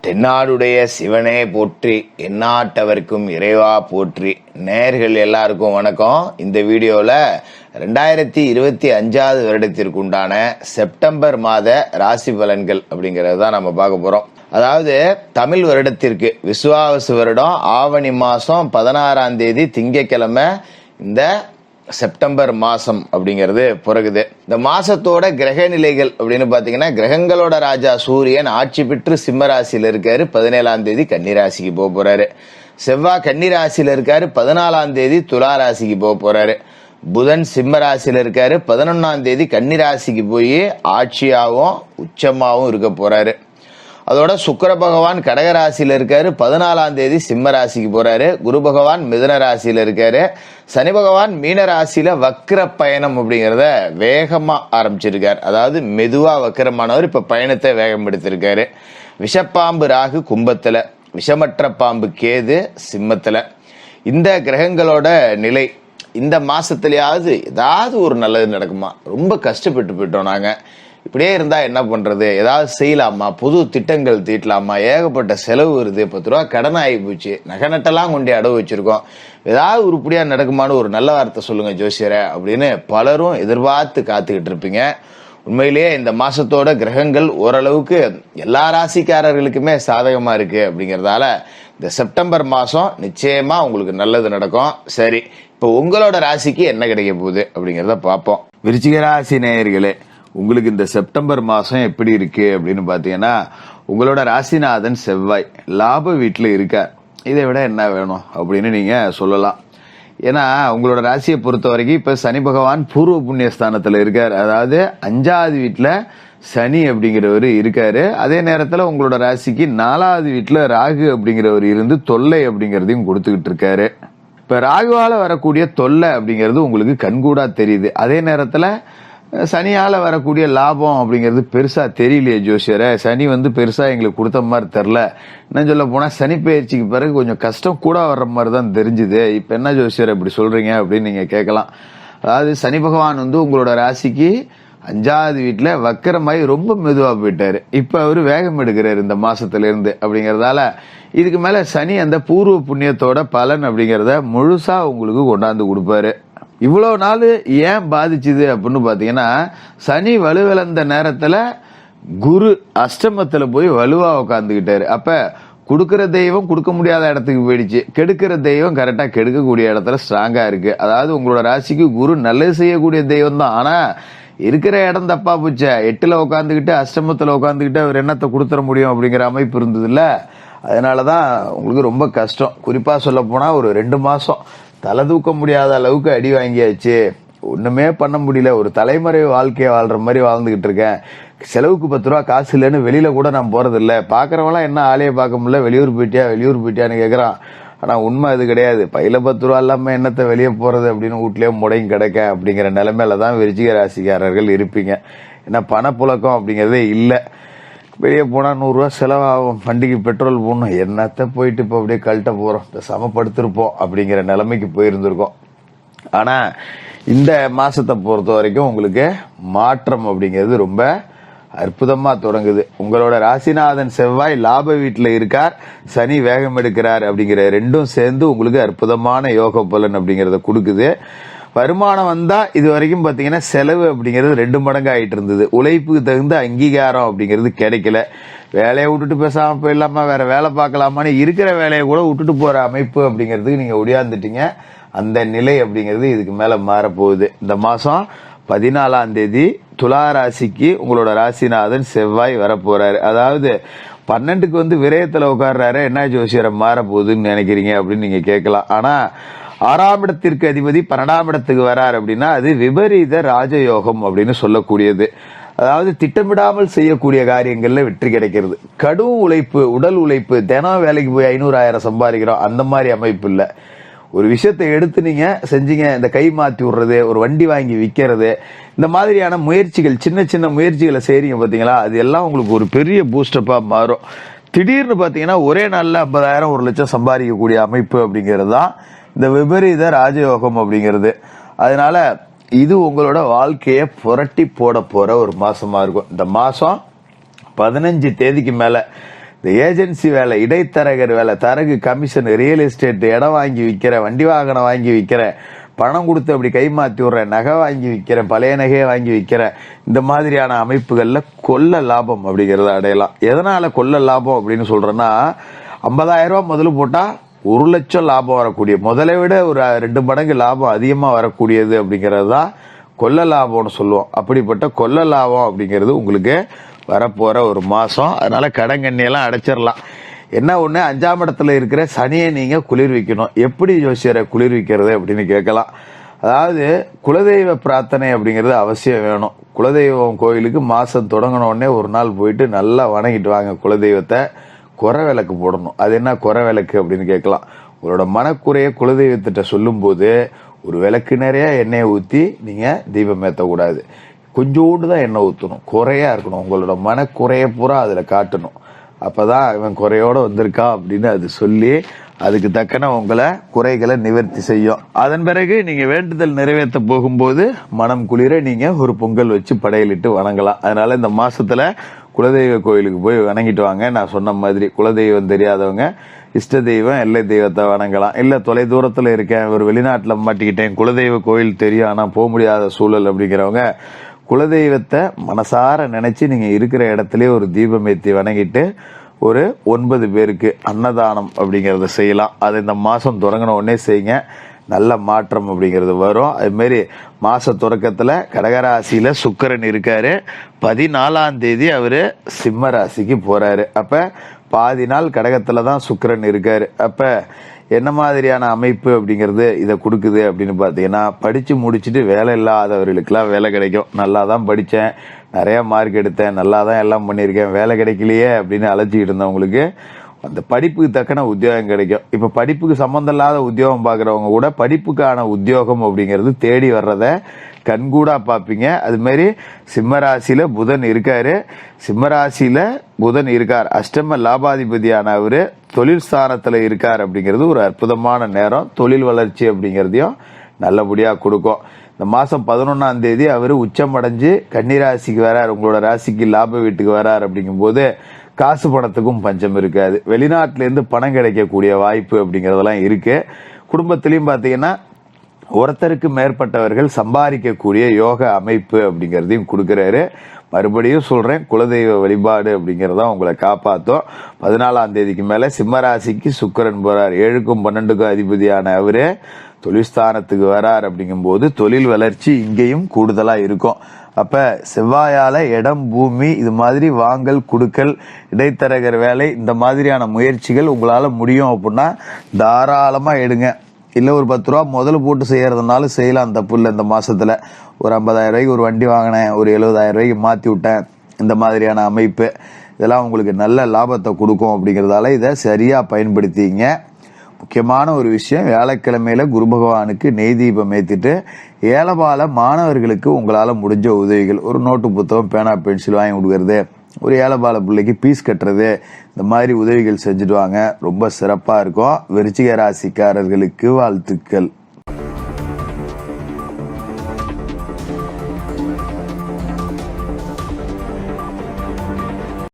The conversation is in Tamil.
தென்னாடுடைய சிவனே போற்றி, எந்நாட்டவர்க்கும் இறைவா போற்றி. நேயர்கள் எல்லாருக்கும் வணக்கம். இந்த வீடியோல 2025 வருடத்திற்கு உண்டான செப்டம்பர் மாத ராசி பலன்கள் அப்படிங்கறது தான் நம்ம பார்க்க போறோம். அதாவது தமிழ் வருடத்திற்கு விசுவாவசு வருடம் ஆவணி மாசம் 16ஆம் தேதி திங்கட்கிழமை இந்த செப்டம்பர் மாசம் அப்படிங்கிறது பிறகுது. இந்த மாசத்தோட கிரக நிலைகள் அப்படின்னு பாத்தீங்கன்னா, கிரகங்களோட ராஜா சூரியன் ஆட்சி பெற்று சிம்ம ராசியில இருக்காரு. 17ஆம் தேதி கன்னிராசிக்கு போக போறாரு. செவ்வாய் கன்னிராசியில இருக்காரு. 14ஆம் தேதி துலா ராசிக்கு போக போறாரு. புதன் சிம்ம ராசியில இருக்காரு. 11ஆம் தேதி கன்னிராசிக்கு போய் ஆட்சியாவும் உச்சமாவும் இருக்க போறாரு. அதோட சுக்கிர பகவான் கடகராசியில இருக்காரு. 14ஆம் தேதி சிம்ம ராசிக்கு போறாரு. குரு பகவான் மிதுன ராசியில இருக்காரு. சனி பகவான் மீன ராசியில வக்ர பயணம் அப்படிங்கறத வேகமா ஆரம்பிச்சிருக்காரு. அதாவது மெதுவா வக்கரமானவர் இப்ப பயணத்தை வேகம் எடுத்திருக்காரு. விஷப்பாம்பு ராகு கும்பத்துல, விஷமற்ற பாம்பு கேது சிம்மத்துல. இந்த கிரகங்களோட நிலை இந்த மாசத்துலயாவது ஏதாவது ஒரு நல்லது நடக்குமா? ரொம்ப கஷ்டப்பட்டு போயிட்டோம் நாங்க. இப்படியே இருந்தா என்ன பண்றது? ஏதாவது செய்யலாமா? புது திட்டங்கள் தீட்டலாமா? ஏகப்பட்ட செலவு வருது. 10 ரூபா கடன் ஆகி போச்சு. நகை நட்டெல்லாம் கொண்டு அடவு வச்சிருக்கோம். ஏதாவது உருப்படியா நடக்குமான்னு ஒரு நல்ல வார்த்தை சொல்லுங்க ஜோசியரை அப்படின்னு பலரும் எதிர்பார்த்து காத்துக்கிட்டு இருப்பீங்க. உண்மையிலேயே இந்த மாசத்தோட கிரகங்கள் ஓரளவுக்கு எல்லா ராசிக்காரர்களுக்குமே சாதகமா இருக்கு. அப்படிங்கறதால இந்த செப்டம்பர் மாசம் நிச்சயமா உங்களுக்கு நல்லது நடக்கும். சரி, இப்போ உங்களோட ராசிக்கு என்ன கிடைக்க போகுது அப்படிங்கறத பார்ப்போம். விருச்சிக ராசி நேயர்களே, உங்களுக்கு இந்த செப்டம்பர் மாசம் எப்படி இருக்கு அப்படின்னு பாத்தீங்கன்னா, உங்களோட ராசிநாதன் செவ்வாய் லாப வீட்டுல இருக்கார். இதை விட என்ன வேணும் அப்படின்னு நீங்க சொல்லலாம். ஏன்னா உங்களோட ராசியை பொறுத்த வரைக்கும் இப்ப சனி பகவான் பூர்வ புண்ணிய ஸ்தானத்துல இருக்காரு. அதாவது 5வது வீட்டுல சனி அப்படிங்கிறவர் இருக்காரு. அதே நேரத்துல உங்களோட ராசிக்கு 4வது வீட்டுல ராகு அப்படிங்கிறவர் இருந்து தொல்லை அப்படிங்கறதையும் கொடுத்துக்கிட்டு இருக்காரு. இப்ப ராகுவால வரக்கூடிய தொல்லை அப்படிங்கிறது உங்களுக்கு கண்கூடா தெரியுது. அதே நேரத்துல சனியால வரக்கூடிய லாபம் அப்படிங்கிறது பெருசா தெரியலையே ஜோசியரை. சனி பெருசா எங்களுக்கு கொடுத்த மாதிரி தெரில. என்ன சொல்ல போனா சனி பயிற்சிக்கு பிறகு கொஞ்சம் கஷ்டம் கூட வர்ற மாதிரி தான் தெரிஞ்சுது. இப்ப என்ன ஜோசியர் இப்படி சொல்றீங்க அப்படின்னு நீங்க கேட்கலாம். அதாவது சனி பகவான் உங்களோட ராசிக்கு 5வது வீட்டுல வக்கரமாயி ரொம்ப மெதுவா போயிட்டாரு. இப்ப அவரு வேகம் எடுக்கிறாரு இந்த மாசத்துல இருந்து. அப்படிங்கறதால இதுக்கு மேல சனி அந்த பூர்வ புண்ணியத்தோட பலன் அப்படிங்கறத முழுசா உங்களுக்கு கொண்டாந்து கொடுப்பாரு. இவ்வளவு நாள் ஏன் பாதிச்சுது அப்படின்னு பாத்தீங்கன்னா, சனி வலுவிழந்த நேரத்துல குரு அஷ்டமத்துல போய் வலுவா உட்காந்துக்கிட்டாரு. அப்ப கொடுக்கற தெய்வம் கொடுக்க முடியாத இடத்துக்கு போயிடுச்சு, கெடுக்கிற தெய்வம் கரெக்டா கெடுக்கக்கூடிய இடத்துல ஸ்ட்ராங்கா இருக்கு. அதாவது உங்களோட ராசிக்கு குரு நல்லது செய்யக்கூடிய தெய்வம் தான். ஆனா இருக்கிற இடம் தப்பா போச்ச. 8ல உட்காந்துக்கிட்டு அஷ்டமத்துல உட்காந்துக்கிட்டு அவர் என்னத்தை கொடுத்துட முடியும் அப்படிங்கிற அமைப்பு இருந்தது இல்ல. அதனாலதான் உங்களுக்கு ரொம்ப கஷ்டம். குறிப்பா சொல்ல போனா ஒரு 2 மாசம் தலை தூக்க முடியாத அளவுக்கு அடி வாங்கியாச்சு. ஒண்ணுமே பண்ண முடியல. ஒரு தலைமுறை வாழ்க்கையை வாழ்ற மாதிரி வாழ்ந்துகிட்டு இருக்கேன். செலவுக்கு 10 ரூபா காசு இல்லைன்னு வெளியில கூட நான் போறது இல்ல. பாக்குறவங்களாம் என்ன ஆளைய பார்க்க முடியல, வெளியூர் போயிட்டியான்னு கேக்குறான். ஆனா உண்மை அது கிடையாது. பையில 10 ரூபா இல்லாம என்னத்தை வெளியே போறது அப்படின்னு வீட்லயே முடங்கி கிடக்க அப்படிங்கிற நிலைமையில தான் விருச்சிக ராசிக்காரர்கள் இருப்பீங்க. ஏன்னா பணப்புழக்கம் அப்படிங்கறதே இல்ல. வெளியே போனா 100 ரூபா செலவாகும், வண்டிக்கு பெட்ரோல் போடணும், என்னத்த போயிட்டு இப்ப அப்படியே கழட்ட போறோம், சமப்படுத்திருப்போம் அப்படிங்கிற நிலைமைக்கு போயிருந்திருக்கோம். ஆனா இந்த மாசத்தை பொறுத்த வரைக்கும் உங்களுக்கு மாற்றம் அப்படிங்கிறது ரொம்ப அற்புதமா தொடங்குது. உங்களோட ராசிநாதன் செவ்வாய் லாப வீட்டுல இருக்கார், சனி வேகம் எடுக்கிறார். அப்படிங்கிற ரெண்டும் சேர்ந்து உங்களுக்கு அற்புதமான யோக பலன் அப்படிங்கறத கொடுக்குது. வருமானம் வந்தா இது வரைக்கும் பாத்தீங்கன்னா செலவு அப்படிங்கிறது 2 மடங்கு ஆயிட்டு இருந்தது. உழைப்புக்கு தகுந்த அங்கீகாரம் அப்படிங்கிறது கிடைக்கல. வேலையை விட்டுட்டு பேசாம போயிடலாமா, வேற வேலை பார்க்கலாமான்னு இருக்கிற வேலையை கூட விட்டுட்டு போற அமைப்பு அப்படிங்கிறதுக்கு நீங்க ஒடியாந்துட்டீங்க. அந்த நிலை அப்படிங்கிறது இதுக்கு மேல மாறப்போகுது. இந்த மாசம் 14ஆம் தேதி துலா ராசிக்கு உங்களோட ராசிநாதன் செவ்வாய் வரப்போறாரு. அதாவது 12க்கு விரயத்துல உட்கார்றாரு. என்ன ஜோசியரை மாற போகுதுன்னு நினைக்கிறீங்க அப்படின்னு நீங்க கேட்கலாம். ஆனா 6ஆம் இடத்திற்கு அதிபதி 12ஆம் இடத்துக்கு வரார் அப்படின்னா அது விபரீத ராஜயோகம் அப்படின்னு சொல்லக்கூடியது. அதாவது திட்டமிடாமல் செய்யக்கூடிய காரியங்கள்ல வெற்றி கிடைக்கிறது. கடும் உழைப்பு, உடல் உழைப்பு, தினம் வேலைக்கு போய் 500 1000 சம்பாதிக்கிறோம் அந்த மாதிரி அமைப்பு இல்ல. ஒரு விஷயத்தை எடுத்து நீங்க செஞ்சீங்க, இந்த கை மாத்தி விடுறது, ஒரு வண்டி வாங்கி விற்கிறது, இந்த மாதிரியான முயற்சிகள், சின்ன சின்ன முயற்சிகளை செய்றீங்க பாத்தீங்களா, அது எல்லாம் உங்களுக்கு ஒரு பெரிய பூஸ்டப்பா மாறும். திடீர்னு பாத்தீங்கன்னா ஒரே நாள்ல 50,000 1 லட்சம் சம்பாதிக்கக்கூடிய அமைப்பு அப்படிங்கிறது தான் இந்த விபரீத ராஜயோகம் அப்படிங்கிறது. அதனால இது உங்களோட வாழ்க்கைய புரட்டி போட போற ஒரு மாசமா இருக்கும். இந்த மாசம் 15 தேதிக்கு மேல இந்த ஏஜென்சி வேலை, இடைத்தரகர் வேலை, தரகு கமிஷன், ரியல் எஸ்டேட், இடம் வாங்கி விற்கிறேன், வண்டி வாகனம் வாங்கி விற்கிறேன், பணம் கொடுத்து அப்படி கைமாற்றி விடுறேன், நகை வாங்கி விற்கிறேன், பழைய நகையை வாங்கி விற்கிறேன், இந்த மாதிரியான அமைப்புகள்ல கொள்ள லாபம் அப்படிங்கறத அடையலாம். எதனால கொள்ள லாபம் அப்படின்னு சொல்றேன்னா, 50,000 ரூபாய் முதல்ல போட்டா 1 லட்சம் லாபம் வரக்கூடிய, முதலை விட ஒரு 2 மடங்கு லாபம் அதிகமா வரக்கூடியது அப்படிங்கிறது தான் கொள்ள லாபம்னு சொல்லுவோம். அப்படிப்பட்ட கொள்ள லாபம் அப்படிங்கிறது உங்களுக்கு வரப்போற ஒரு மாசம். அதனால கடங்கண்ணியெல்லாம் அடைச்சிடலாம். என்ன ஒண்ணு, 5ஆம் இடத்துல இருக்கிற சனியை நீங்க குளிர்விக்கணும். எப்படி ஜோசியரை குளிர்விக்கிறது அப்படின்னு கேட்கலாம். அதாவது குலதெய்வ பிரார்த்தனை அப்படிங்கிறது அவசியம் வேணும். குலதெய்வம் கோயிலுக்கு மாசம் தொடங்கின உடனே ஒரு நாள் போயிட்டு நல்லா வணங்கிட்டு வாங்க குலதெய்வத்தை. குறை விளக்கு போடணும். அது என்ன குறை விளக்கு அப்படின்னு கேட்கலாம். உங்களோட மனக்குறைய குலதெய்வத்திட்ட சொல்லும் போது ஒரு விளக்கு நிறைய எண்ணெயை ஊத்தி நீங்க தீபம் ஏற்றக்கூடாது. கொஞ்சோண்டு தான் எண்ணெய் ஊற்றணும். குறையா இருக்கணும். உங்களோட மனக்குறைய பூரா அதுல காட்டணும். அப்பதான் இவன் குறையோட வந்திருக்கா அப்படின்னு அது சொல்லி அதுக்கு தக்கன உங்களை குறைகளை நிவர்த்தி செய்யும். அதன் பிறகு நீங்க வேண்டுதல் நிறைவேற்ற போகும்போது மனம் குளிர நீங்க ஒரு பொங்கல் வச்சு படையலிட்டு வணங்கலாம். அதனால இந்த மாசத்துல குலதெய்வ கோயிலுக்கு போய் வணங்கிட்டு வாங்க. நான் சொன்ன மாதிரி குலதெய்வம் தெரியாதவங்க இஷ்ட தெய்வம், எல்லை தெய்வத்தை வணங்கலாம். இல்ல தொலை தூரத்துல இருக்கேன், ஒரு வெளிநாட்டுல மாட்டிக்கிட்டேன், குலதெய்வ கோயில் தெரியும் ஆனா போக முடியாத சூழல் அப்படிங்கிறவங்க குலதெய்வத்தை மனசார நினைச்சு நீங்க இருக்கிற இடத்துல ஒரு தீபம் ஏற்றி வணங்கிட்டு ஒரு 9 பேருக்கு அன்னதானம் அப்படிங்கறத செய்யலாம். அது இந்த மாசம் தொடங்கின உடனே செய்யுங்க. நல்ல மாற்றம் அப்படிங்கிறது வரும். அது மாதிரி மாச தொடக்கத்துல கடகராசியில சுக்கிரன் இருக்காரு. 14ஆம் தேதி அவரு சிம்ம ராசிக்கு போறாரு. அப்ப பாதி நாள் கடகத்துல தான் சுக்கிரன் இருக்காரு. அப்ப என்ன மாதிரியான அமைப்பு அப்படிங்கிறது இதை கொடுக்குது அப்படின்னு பாத்தீங்கன்னா, படிச்சு முடிச்சுட்டு வேலை இல்லாதவர்களுக்கெல்லாம் வேலை கிடைக்கும். நல்லா தான் படிச்சேன், நிறைய மார்க் எடுத்தேன், நல்லா தான் எல்லாம் பண்ணியிருக்கேன், வேலை கிடைக்கலையே அப்படின்னு அழைச்சிக்கிட்டு இருந்தவங்களுக்கு அந்த படிப்புக்கு தக்கன உத்தியோகம் கிடைக்கும். இப்ப படிப்புக்கு சம்பந்தம் இல்லாத உத்தியோகம் பாக்குறவங்க கூட படிப்புக்கான உத்தியோகம் அப்படிங்கிறது தேடி வர்றத கண்கூடா பாப்பீங்க. அது மாதிரி சிம்மராசியில புதன் இருக்காரு. சிம்மராசியில புதன் இருக்கார். அஷ்டம லாபாதிபதியான அவரு தொழில் ஸ்தானத்துல இருக்கார். அப்படிங்கிறது ஒரு அற்புதமான நேரம். தொழில் வளர்ச்சி அப்படிங்கிறதையும் நல்லபடியா கொடுக்கும். இந்த மாசம் 11ஆம் தேதி அவரு உச்சம் அடைஞ்சு கன்னிராசிக்கு வரார். உங்களோட ராசிக்கு லாப வீட்டுக்கு வரார். அப்படிங்கும் போது காசு பணத்துக்கும் பஞ்சம் இருக்காது. வெளிநாட்டுல இருந்து பணம் கிடைக்கக்கூடிய வாய்ப்பு அப்படிங்கறதெல்லாம் இருக்கு. குடும்பத்திலயும் பாத்தீங்கன்னா ஒருத்தருக்கு மேற்பட்டவர்கள் சம்பாதிக்கக்கூடிய யோக அமைப்பு அப்படிங்கறதையும் கொடுக்கிறாரு. மறுபடியும் சொல்றேன், குலதெய்வ வழிபாடு அப்படிங்கறத உங்களை காப்பாத்தும். 14ஆம் தேதிக்கு மேல சிம்மராசிக்கு சுக்கிரன் போறார். 7க்கும் 12க்கும் அதிபதியான அவரு தொழில்ஸ்தானத்துக்கு வரார். அப்படிங்கும் போது தொழில் வளர்ச்சி இங்கேயும் கூடுதலா இருக்கும். அப்ப செவ்வாயால இடம், பூமி, இது மாதிரி வாங்கல், குடுக்கல், இடைத்தரகர் வேலை, இந்த மாதிரியான முயற்சிகள் உங்களால முடியும் அப்படின்னா தாராளமா எடுங்க. இல்ல ஒரு 10 ரூபா முதல்ல போட்டு செய்யறதுனால செய்யலாம், தப்பு இல்லை. இந்த மாசத்துல ஒரு 50,000 ரூபாய்க்கு ஒரு வண்டி வாங்கினேன், ஒரு 70,000 ரூபாய்க்கு மாத்தி விட்டேன், இந்த மாதிரியான அமைப்பு இதெல்லாம் உங்களுக்கு நல்ல லாபத்தை கொடுக்கும். அப்படிங்கறதால இதை சரியா பயன்படுத்திங்க. முக்கியமான ஒரு விஷயம், வியாழக்கிழமையில குரு பகவானுக்கு நெய் தீபம் ஏத்திட்டு ஏலபால மாணவர்களுக்கு உங்களால முடிஞ்ச உதவிகள், ஒரு நோட்டு புத்தகம், பேனா, பென்சில் வாங்கி கொடுக்கறது, ஒரு ஏலபால பிள்ளைக்கு பீஸ் கட்டுறது, இந்த மாதிரி உதவிகள் செஞ்சுட்டு வாங்க. ரொம்ப சிறப்பா இருக்கும். விருச்சிக ராசிக்காரர்களுக்கு வாழ்த்துக்கள்.